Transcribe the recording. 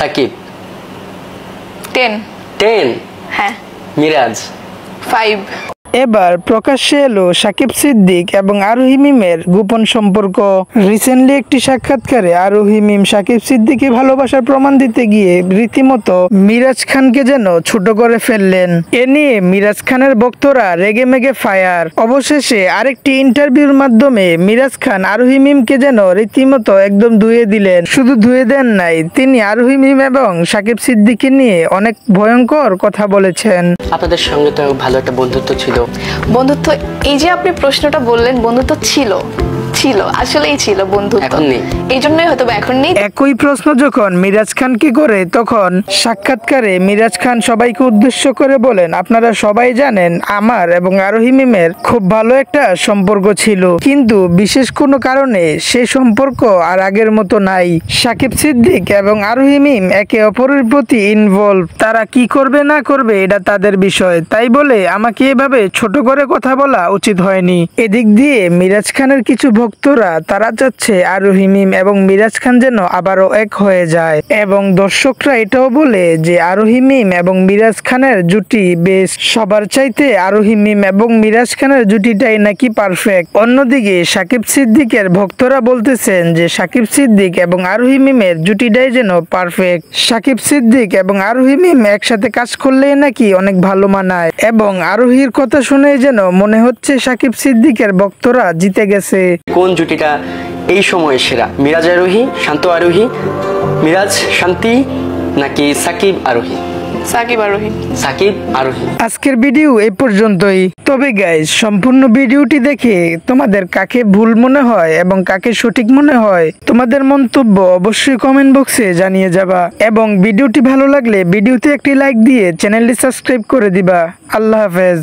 সাকিব 10 10, হ্যাঁ মিরাজ 5 এবার প্রকাশ্যে এলো সাকিব সিদ্দিক এবং আরোহী মিমের গোপন সম্পর্ক। রিসেন্টলি একটি সাক্ষাৎকারে আরোহী মিম সাকিব সিদ্দিককে ভালোবাসার প্রমাণ দিতে গিয়ে রীতিমতো মিরাজ খানকে যেন ছোট করে ফেললেন। এ নিয়ে মিরাজ খানের ভক্তরা রেগে মেগে ফায়ার। অবশেষে আরেকটি ইন্টারভিউর মাধ্যমে মিরাজ খান আরোহী মিমকে যেন রীতিমতো একদম ধুয়ে দিলেন। শুধু ধুয়ে দেন নাই, তিনি আরোহী মিম এবং সাকিব সিদ্দিককে নিয়ে অনেক ভয়ঙ্কর কথা বলেছেন। আপনাদের সঙ্গে তো ভালো একটা বন্ধুত্ব ছিল। বন্ধুত্ব, এই যে আপনি প্রশ্নটা বললেন, বন্ধুত্ব ছিল আসলেই ছিল বন্ধুত্ব, এখন নেই। এই জন্যই হয়তো এখন নেই। একই প্রশ্ন যখন মিরাজ খানকে করে, তখন সাক্ষাৎকারে মিরাজ খান সবাইকে উদ্দেশ্য করে বলেন, আপনারা সবাই জানেন আমার এবং আরোহী মিমের খুব ভালো একটা সম্পর্ক ছিল, কিন্তু বিশেষ কোনো কারণে সে সম্পর্ক আর আগের মতো নাই। সাকিব সিদ্দিক এবং আরোহী মিম একে অপরের প্রতি ইনভলভ। তারা কি করবে না করবে এটা তাদের বিষয়, তাই বলে আমাকে এভাবে ছোট করে কথা বলা উচিত হয়নি। এদিক দিয়ে মিরাজ খানের কিছু ভক্তরা তারা চাচ্ছে আরোহী মিম এবং মিরাজ খান যেন আবারও এক হয়ে যায়, এবং দর্শকরা এটাও বলে যে আরোহী মিম এবং মিরাজ খানের জুটি বেশ, সবার চাইতে আরোহী মিম এবং মিরাজ খানের জুটিটাই নাকি পারফেক্ট। অন্যদিকে সাকিব সিদ্দিকের ভক্তরা বলতেছেন যে সাকিব সিদ্দিক এবং আরোহী মিমের জুটিটাই যেন পারফেক্ট। সাকিব সিদ্দিক এবং আরোহী মিম একসাথে কাজ করলেই নাকি অনেক ভালো মানায়, এবং আরোহীর কথা শুনেই যেন মনে হচ্ছে সাকিব সিদ্দিকের ভক্তরা জিতে গেছে। কোন জুটিটা এই সময় সেরা? মিরাজ আরোহী, শান্ত আরোহী, মিরাজ শান্তি, নাকি সাকিব আরোহী? সাকিব আরোহী। সাকিব আরোহী। আজকের ভিডিও এই পর্যন্তই। তবে গাইস, সম্পূর্ণ ভিডিওটি দেখে তোমাদের কাকে ভুল মনে হয় এবং কাকে সঠিক মনে হয়, তোমাদের মন্তব্য অবশ্যই কমেন্ট বক্সে জানিয়ে যাবা, এবং ভিডিওটি ভালো লাগলে ভিডিওতে একটি লাইক দিয়ে চ্যানেলটি সাবস্ক্রাইব করে দিবা। আল্লাহ হাফেজ।